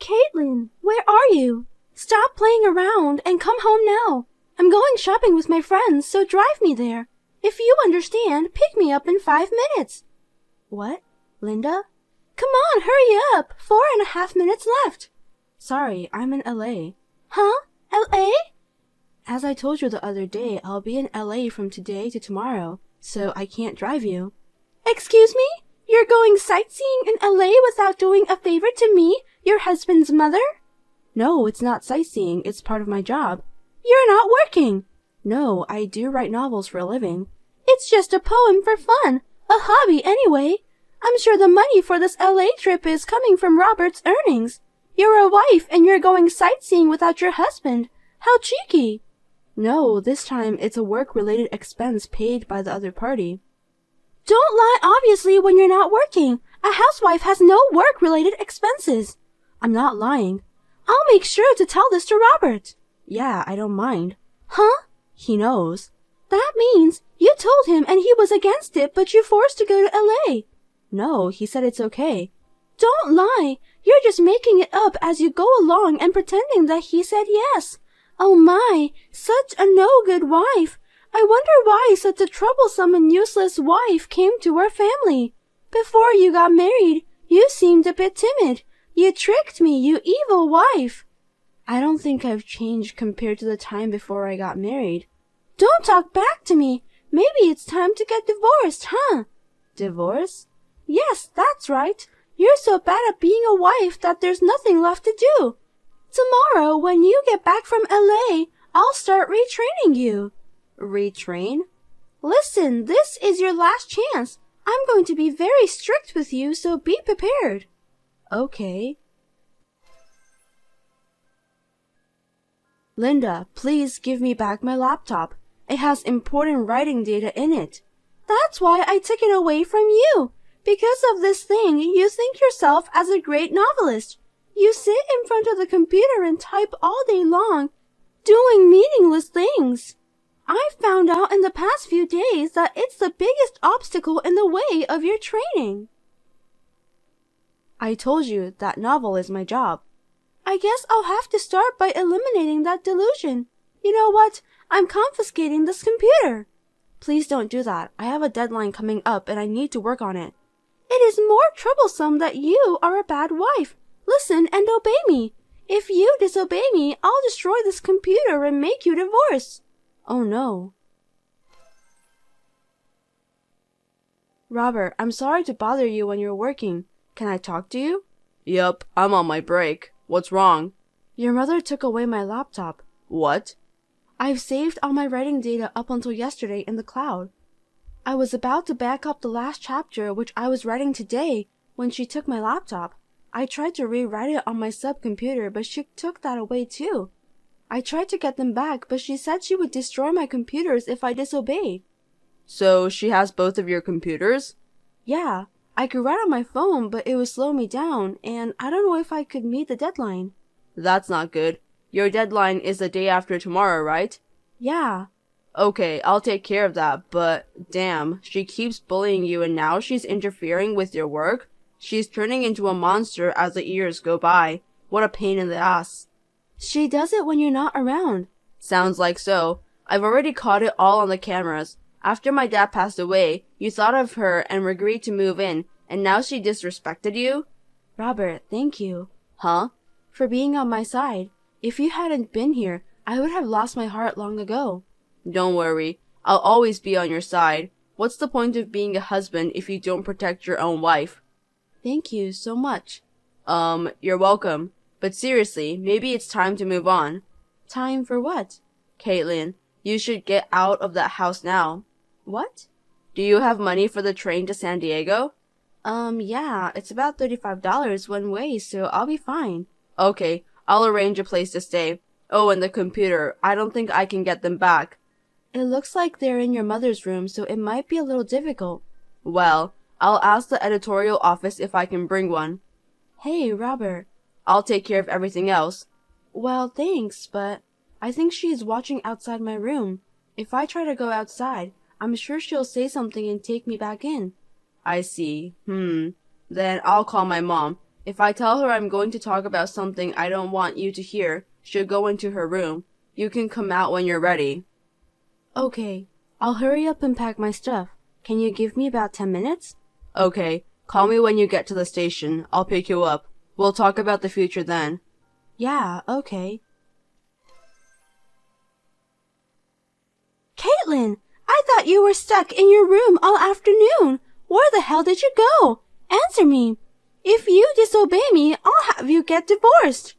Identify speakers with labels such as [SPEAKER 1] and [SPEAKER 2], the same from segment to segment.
[SPEAKER 1] Caitlin, where are you? Stop playing around and come home now. I'm going shopping with my friends, so drive me there. If you understand, pick me up in 5 minutes. What? Linda? Come on, hurry up. 4.5 minutes left. Sorry, I'm in LA. Huh? LA? As I told you the other day, I'll be in LA from today to tomorrow, so I can't drive you. Excuse me? You're going sightseeing in LA without doing a favor to me, your husband's mother? No, it's not sightseeing, it's part of my job. You're not working. No, I do write novels for a living. It's just a poem for fun, a hobby anyway. I'm sure the money for this LA trip is coming from Robert's earnings. You're a wife and you're going sightseeing without your husband. How cheeky. No, this time it's a work-related expense paid by the other party. Don't lie obviously when you're not working. A housewife has no work-related expenses. I'm not lying. I'll make sure to tell this to Robert. Yeah, I don't mind. Huh? He knows. That means you told him and he was against it, but you're forced to go to LA. No, he said it's okay. Don't lie. You're just making it up as you go along and pretending that he said yes. Oh my, such a no-good wife. I wonder why such a troublesome and useless wife came to our family. Before you got married, you seemed a bit timid. You tricked me, you evil wife. I don't think I've changed compared to the time before I got married. Don't talk back to me. Maybe it's time to get divorced, huh? Divorce? Yes, that's right. You're so bad at being a wife that there's nothing left to do. Tomorrow, when you get back from LA, I'll start retraining you. Retrain? Listen, this is your last chance. I'm going to be very strict with you, so be prepared. Okay. Linda, please give me back my laptop. It has important writing data in it. That's why I took it away from you. Because of this thing, you think yourself as a great novelist. You sit in front of the computer and type all day long, doing meaningless things. I've found out in the past few days that it's the biggest obstacle in the way of your training. I told you that novel is my job. I guess I'll have to start by eliminating that delusion. You know what? I'm confiscating this computer. Please don't do that. I have a deadline coming up and I need to work on it. It is more troublesome that you are a bad wife. Listen and obey me. If you disobey me, I'll destroy this computer and make you divorce. Oh no. Robert, I'm sorry to bother you when you're working. Can I talk to you?
[SPEAKER 2] Yup, I'm on my break. What's wrong?
[SPEAKER 1] Your mother took away my laptop.
[SPEAKER 2] What?
[SPEAKER 1] I've saved all my writing data up until yesterday in the cloud. I was about to back up the last chapter which I was writing today when she took my laptop. I tried to rewrite it on my subcomputer, but she took that away too. I tried to get them back, but she said she would destroy my computers if I disobeyed.
[SPEAKER 2] So she has both of your computers?
[SPEAKER 1] Yeah, I could write on my phone, but it would slow me down, and I don't know if I could meet the deadline.
[SPEAKER 2] That's not good. Your deadline is the day after tomorrow, right?
[SPEAKER 1] Yeah.
[SPEAKER 2] Okay, I'll take care of that, but damn, she keeps bullying you and now she's interfering with your work? She's turning into a monster as the years go by. What a pain in the ass.
[SPEAKER 1] She does it when you're not around.
[SPEAKER 2] Sounds like so. I've already caught it all on the cameras. After my dad passed away, you thought of her and agreed to move in, and now she disrespected you?
[SPEAKER 1] Robert, thank you.
[SPEAKER 2] Huh?
[SPEAKER 1] For being on my side. If you hadn't been here, I would have lost my heart long ago.
[SPEAKER 2] Don't worry. I'll always be on your side. What's the point of being a husband if you don't protect your own wife?
[SPEAKER 1] Thank you so much.
[SPEAKER 2] You're welcome. But seriously, maybe it's time to move on.
[SPEAKER 1] Time for what?
[SPEAKER 2] Caitlin, you should get out of that house now.
[SPEAKER 1] What?
[SPEAKER 2] Do you have money for the train to San Diego?
[SPEAKER 1] Yeah, it's about $35 one way, so I'll be fine.
[SPEAKER 2] Okay, I'll arrange a place to stay. Oh, and the computer. I don't think I can get them back.
[SPEAKER 1] It looks like they're in your mother's room, so it might be a little difficult.
[SPEAKER 2] Well, I'll ask the editorial office if I can bring one.
[SPEAKER 1] Hey, Robert.
[SPEAKER 2] I'll take care of everything else.
[SPEAKER 1] Well, thanks, but I think she's watching outside my room. If I try to go outside, I'm sure she'll say something and take me back in.
[SPEAKER 2] I see. Then I'll call my mom. If I tell her I'm going to talk about something I don't want you to hear, she'll go into her room. You can come out when you're ready.
[SPEAKER 1] Okay, I'll hurry up and pack my stuff. Can you give me about 10 minutes?
[SPEAKER 2] Okay, call me when you get to the station. I'll pick you up. We'll talk about the future then.
[SPEAKER 1] Yeah, okay. Caitlin, I thought you were stuck in your room all afternoon. Where the hell did you go? Answer me. If you disobey me, I'll have you get divorced.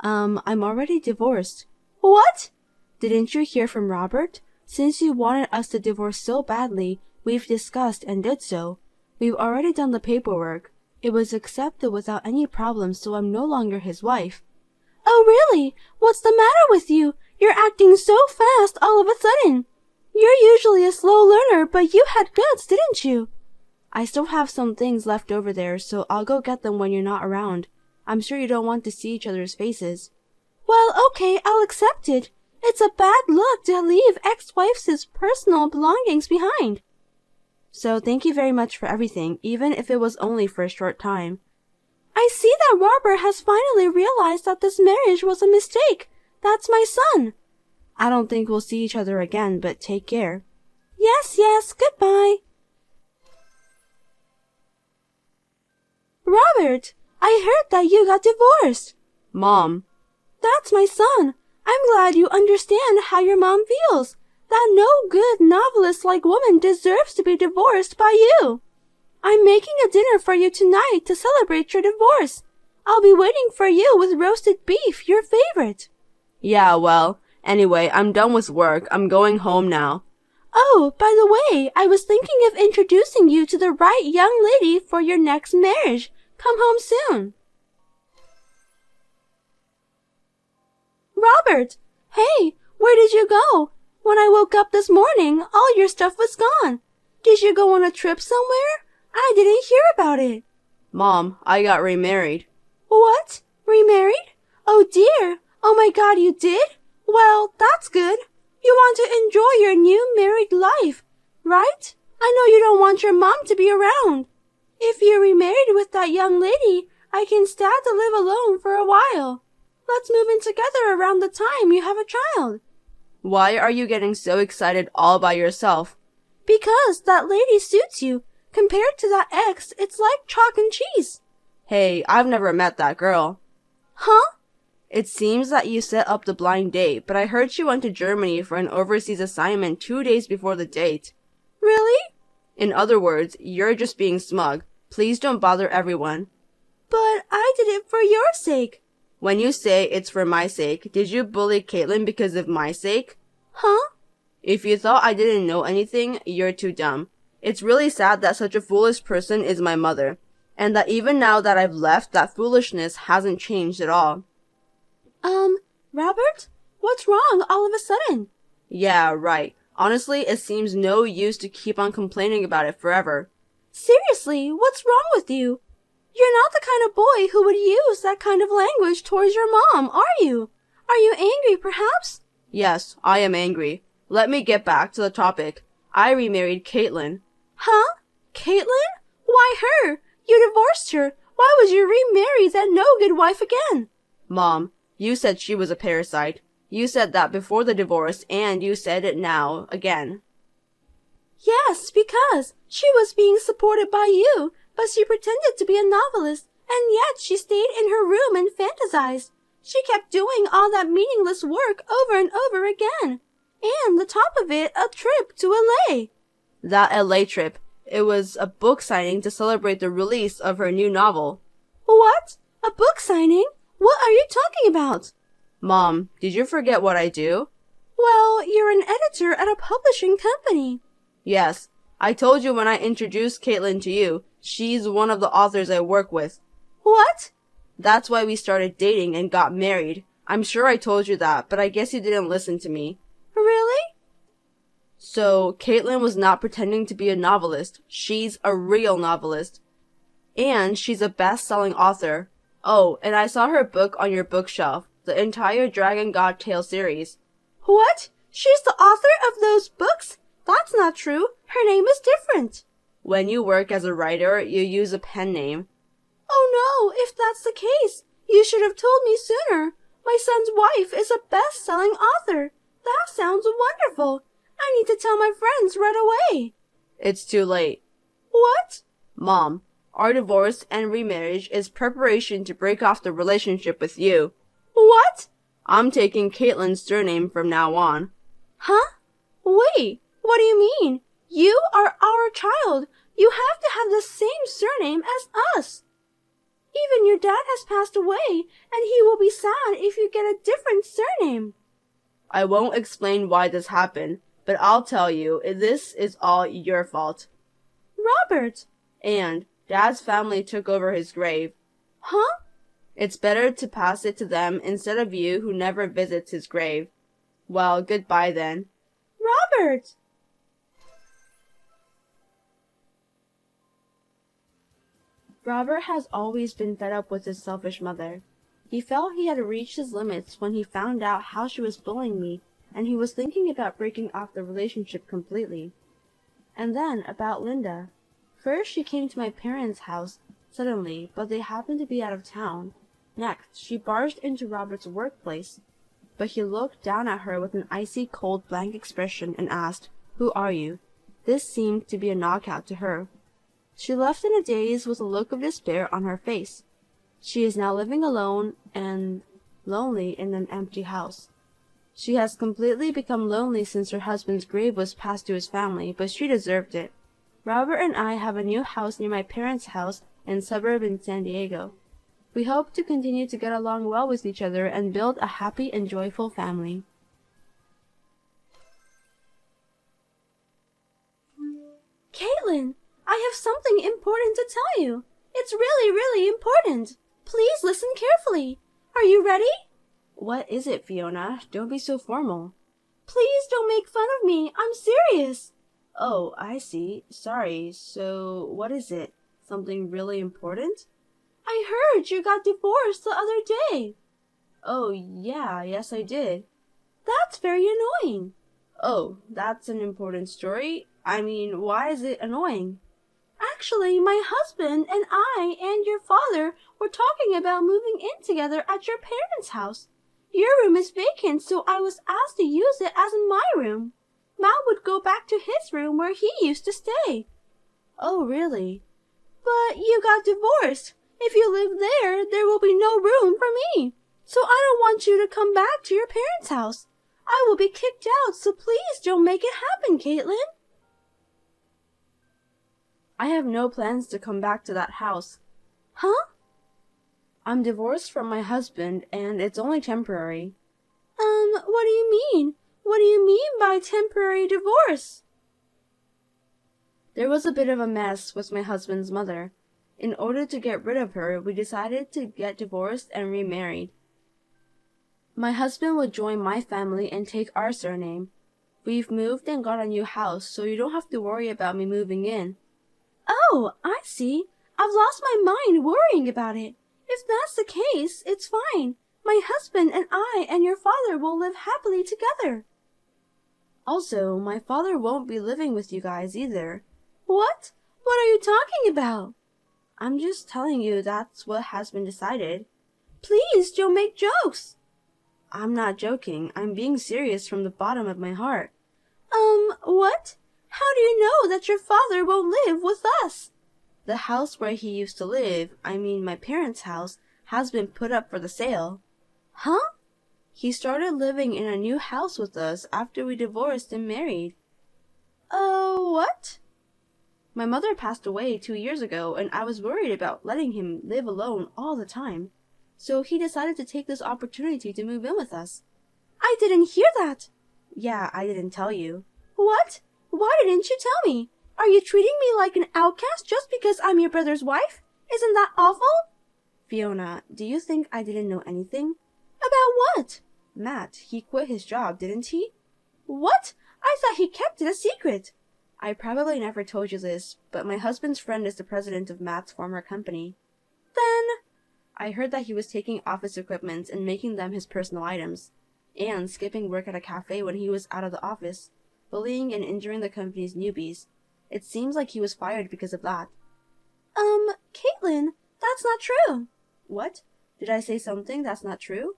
[SPEAKER 1] I'm already divorced. What? Didn't you hear from Robert? Since you wanted us to divorce so badly, we've discussed and did so. We've already done the paperwork. It was accepted without any problems, so I'm no longer his wife. Oh, really? What's the matter with you? You're acting so fast all of a sudden. You're usually a slow learner, but you had guts, didn't you? I still have some things left over there, so I'll go get them when you're not around. I'm sure you don't want to see each other's faces. Well, okay, I'll accept it. It's a bad look to leave ex-wife's personal belongings behind. So thank you very much for everything, even if it was only for a short time. I see that Robert has finally realized that this marriage was a mistake. That's my son. I don't think we'll see each other again, but take care. Yes, goodbye. Robert, I heard that you got divorced.
[SPEAKER 2] Mom.
[SPEAKER 1] That's my son. I'm glad you understand how your mom feels. That no good novelist-like woman deserves to be divorced by you. I'm making a dinner for you tonight to celebrate your divorce. I'll be waiting for you with roasted beef, your favorite.
[SPEAKER 2] Yeah, well, anyway, I'm done with work. I'm going home now.
[SPEAKER 1] Oh, by the way, I was thinking of introducing you to the right young lady for your next marriage. Come home soon. Robert! Hey, where did you go? When I woke up this morning, all your stuff was gone. Did you go on a trip somewhere? I didn't hear about it.
[SPEAKER 2] Mom, I got remarried.
[SPEAKER 1] What? Remarried? Oh dear. Oh my God, you did? Well, that's good. You want to enjoy your new married life, right? I know you don't want your mom to be around. If you're remarried with that young lady, I can stand to live alone for a while. Let's move in together around the time you have a child.
[SPEAKER 2] Why are you getting so excited all by yourself?
[SPEAKER 1] Because that lady suits you. Compared to that ex, it's like chalk and cheese.
[SPEAKER 2] Hey, I've never met that girl.
[SPEAKER 1] Huh?
[SPEAKER 2] It seems that you set up the blind date, but I heard she went to Germany for an overseas assignment 2 days before the date.
[SPEAKER 1] Really?
[SPEAKER 2] In other words, you're just being smug. Please don't bother everyone.
[SPEAKER 1] But I did it for your sake.
[SPEAKER 2] When you say it's for my sake, did you bully Caitlin because of my sake?
[SPEAKER 1] Huh?
[SPEAKER 2] If you thought I didn't know anything, you're too dumb. It's really sad that such a foolish person is my mother, and that even now that I've left, that foolishness hasn't changed at all.
[SPEAKER 1] Robert? What's wrong all of a sudden?
[SPEAKER 2] Yeah, right. Honestly, it seems no use to keep on complaining about it forever.
[SPEAKER 1] Seriously, what's wrong with you? You're not the kind of boy who would use that kind of language towards your mom, are you? Are you angry, perhaps?
[SPEAKER 2] Yes, I am angry. Let me get back to the topic. I remarried Caitlin.
[SPEAKER 1] Huh? Caitlin? Why her? You divorced her. Why would you remarry that no-good wife again?
[SPEAKER 2] Mom, you said she was a parasite. You said that before the divorce, and you said it now, again.
[SPEAKER 1] Yes, because she was being supported by you, but she pretended to be a novelist, and yet she stayed in her room and fantasized. She kept doing all that meaningless work over and over again. And the top of it, a trip to LA.
[SPEAKER 2] That LA trip. It was a book signing to celebrate the release of her new novel.
[SPEAKER 1] What? A book signing? What are you talking about?
[SPEAKER 2] Mom, did you forget what I do?
[SPEAKER 1] Well, you're an editor at a publishing company.
[SPEAKER 2] Yes. I told you when I introduced Caitlin to you. She's one of the authors I work with.
[SPEAKER 1] What?
[SPEAKER 2] That's why we started dating and got married. I'm sure I told you that, but I guess you didn't listen to me.
[SPEAKER 1] Really?
[SPEAKER 2] So, Caitlin was not pretending to be a novelist. She's a real novelist. And she's a best-selling author. Oh, and I saw her book on your bookshelf, the entire Dragon God Tale series.
[SPEAKER 1] What? She's the author of those books? That's not true. Her name is different.
[SPEAKER 2] When you work as a writer, you use a pen name.
[SPEAKER 1] Oh no, if that's the case, you should have told me sooner. My son's wife is a best-selling author. That sounds wonderful. I need to tell my friends right away.
[SPEAKER 2] It's too late.
[SPEAKER 1] What?
[SPEAKER 2] Mom, our divorce and remarriage is preparation to break off the relationship with you.
[SPEAKER 1] What?
[SPEAKER 2] I'm taking Caitlin's surname from now on.
[SPEAKER 1] Huh? Wait, what do you mean? You are our child. You have to have the same surname as us. Even your dad has passed away, and he will be sad if you get a different surname.
[SPEAKER 2] I won't explain why this happened, but I'll tell you, this is all your fault.
[SPEAKER 1] Robert!
[SPEAKER 2] And Dad's family took over his grave.
[SPEAKER 1] Huh?
[SPEAKER 2] It's better to pass it to them instead of you who never visits his grave. Well, goodbye then.
[SPEAKER 1] Robert!
[SPEAKER 2] Robert has always been fed up with his selfish mother. He felt he had reached his limits when he found out how she was bullying me, and he was thinking about breaking off the relationship completely. And then about Linda. First she came to my parents' house suddenly, but they happened to be out of town. Next, she barged into Robert's workplace, but he looked down at her with an icy cold blank expression and asked, "Who are you?" This seemed to be a knockout to her. She left in a daze with a look of despair on her face. She is now living alone and lonely in an empty house. She has completely become lonely since her husband's grave was passed to his family, but she deserved it. Robert and I have a new house near my parents' house in suburban San Diego. We hope to continue to get along well with each other and build a happy and joyful family.
[SPEAKER 1] Caitlin, I have something important to tell you. It's really, really important. Please listen carefully. Are you ready?
[SPEAKER 2] What is it, Fiona? Don't be so formal.
[SPEAKER 1] Please don't make fun of me. I'm serious.
[SPEAKER 2] Oh, I see. Sorry. So, what is it? Something really important?
[SPEAKER 1] I heard you got divorced the other day.
[SPEAKER 2] Oh, yeah, yes I did.
[SPEAKER 1] That's very annoying.
[SPEAKER 2] Oh, that's an important story? I mean, why is it annoying?
[SPEAKER 1] Actually, my husband and I and your father were talking about moving in together at your parents' house. Your room is vacant, so I was asked to use it as my room. Matt would go back to his room where he used to stay.
[SPEAKER 2] Oh, really?
[SPEAKER 1] But you got divorced. If you live there, there will be no room for me. So I don't want you to come back to your parents' house. I will be kicked out, so please don't make it happen, Caitlin.
[SPEAKER 2] I have no plans to come back to that house.
[SPEAKER 1] Huh?
[SPEAKER 2] I'm divorced from my husband, and it's only temporary.
[SPEAKER 1] What do you mean? What do you mean by temporary divorce?
[SPEAKER 2] There was a bit of a mess with my husband's mother. In order to get rid of her, we decided to get divorced and remarried. My husband would join my family and take our surname. We've moved and got a new house, so you don't have to worry about me moving in.
[SPEAKER 1] Oh, I see. I've lost my mind worrying about it. If that's the case, it's fine. My husband and I and your father will live happily together.
[SPEAKER 2] Also, my father won't be living with you guys either.
[SPEAKER 1] What? What are you talking about?
[SPEAKER 2] I'm just telling you that's what has been decided.
[SPEAKER 1] Please don't make jokes.
[SPEAKER 2] I'm not joking. I'm being serious from the bottom of my heart.
[SPEAKER 1] What? How do you know that your father won't live with us?
[SPEAKER 2] The house where he used to live, I mean my parents' house, has been put up for the sale.
[SPEAKER 1] Huh?
[SPEAKER 2] He started living in a new house with us after we divorced and married.
[SPEAKER 1] What?
[SPEAKER 2] My mother passed away 2 years ago, and I was worried about letting him live alone all the time. So he decided to take this opportunity to move in with us.
[SPEAKER 1] I didn't hear that.
[SPEAKER 2] Yeah, I didn't tell you.
[SPEAKER 1] What? Why didn't you tell me? Are you treating me like an outcast just because I'm your brother's wife? Isn't that awful?
[SPEAKER 2] Fiona, do you think I didn't know anything?
[SPEAKER 1] About what?
[SPEAKER 2] Matt, he quit his job, didn't he?
[SPEAKER 1] What? I thought he kept it a secret.
[SPEAKER 2] I probably never told you this, but my husband's friend is the president of Matt's former company.
[SPEAKER 1] Then
[SPEAKER 2] I heard that he was taking office equipment and making them his personal items, and skipping work at a cafe when he was out of the office, bullying and injuring the company's newbies. It seems like he was fired because of that.
[SPEAKER 1] Caitlin, That's not true.
[SPEAKER 2] What? Did I say something that's not true?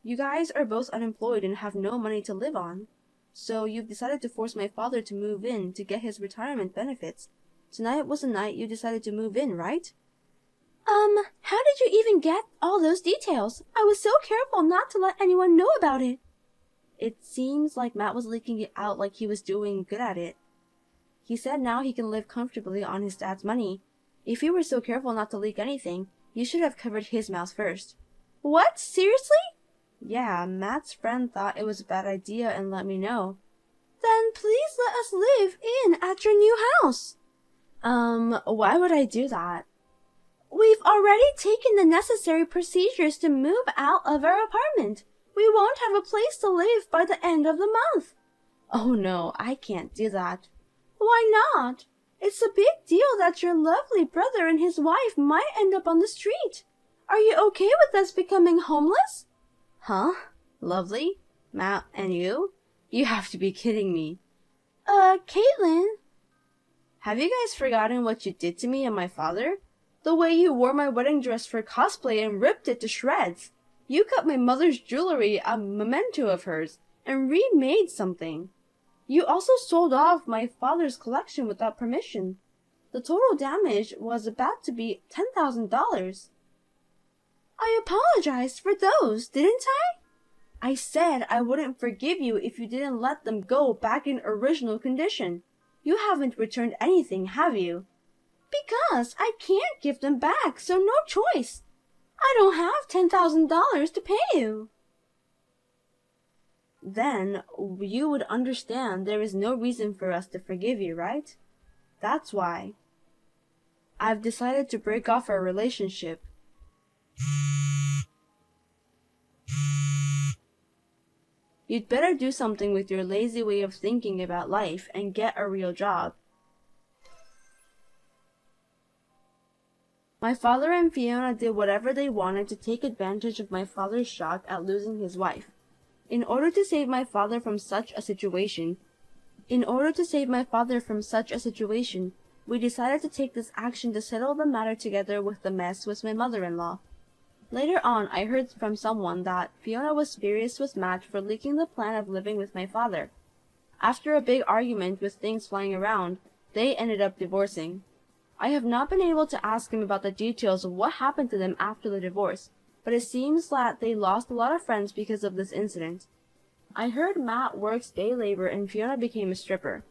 [SPEAKER 2] You guys are both unemployed and have no money to live on. So you've decided to force my father to move in to get his retirement benefits. Tonight was the night you decided to move in, right?
[SPEAKER 1] How did you even get all those details? I was so careful not to let anyone know about it.
[SPEAKER 2] It seems like Matt was leaking it out like he was doing good at it. He said now he can live comfortably on his dad's money. If you were so careful not to leak anything, you should have covered his mouth first.
[SPEAKER 1] What? Seriously?
[SPEAKER 2] Yeah, Matt's friend thought it was a bad idea and let me know.
[SPEAKER 1] Then please let us live in at your new house.
[SPEAKER 2] Why would I do that?
[SPEAKER 1] We've already taken the necessary procedures to move out of our apartment. We won't have a place to live by the end of the month.
[SPEAKER 2] Oh no, I can't do that.
[SPEAKER 1] Why not? It's a big deal that your lovely brother and his wife might end up on the street. Are you okay with us becoming homeless?
[SPEAKER 2] Huh? Lovely? Matt and you? You have to be kidding me.
[SPEAKER 1] Caitlin?
[SPEAKER 2] Have you guys forgotten what you did to me and my father? The way you wore my wedding dress for cosplay and ripped it to shreds. You cut my mother's jewelry, a memento of hers, and remade something. You also sold off my father's collection without permission. The total damage was about to be $10,000.
[SPEAKER 1] I apologized for those, didn't I?
[SPEAKER 2] I said I wouldn't forgive you if you didn't let them go back in original condition. You haven't returned anything, have you?
[SPEAKER 1] Because I can't give them back, so no choice. I don't have $10,000 to pay you.
[SPEAKER 2] Then you would understand there is no reason for us to forgive you, right? That's why I've decided to break off our relationship. You'd better do something with your lazy way of thinking about life and get a real job. My father and Fiona did whatever they wanted to take advantage of my father's shock at losing his wife. In order to save my father from such a situation, we decided to take this action to settle the matter together with the mess with my mother-in-law. Later on, I heard from someone that Fiona was furious with Matt for leaking the plan of living with my father. After a big argument with things flying around, they ended up divorcing. I have not been able to ask him about the details of what happened to them after the divorce, but it seems that they lost a lot of friends because of this incident. I heard Matt works day labor and Fiona became a stripper.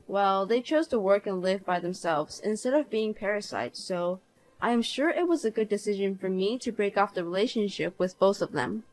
[SPEAKER 2] Well, they chose to work and live by themselves instead of being parasites, so I am sure it was a good decision for me to break off the relationship with both of them.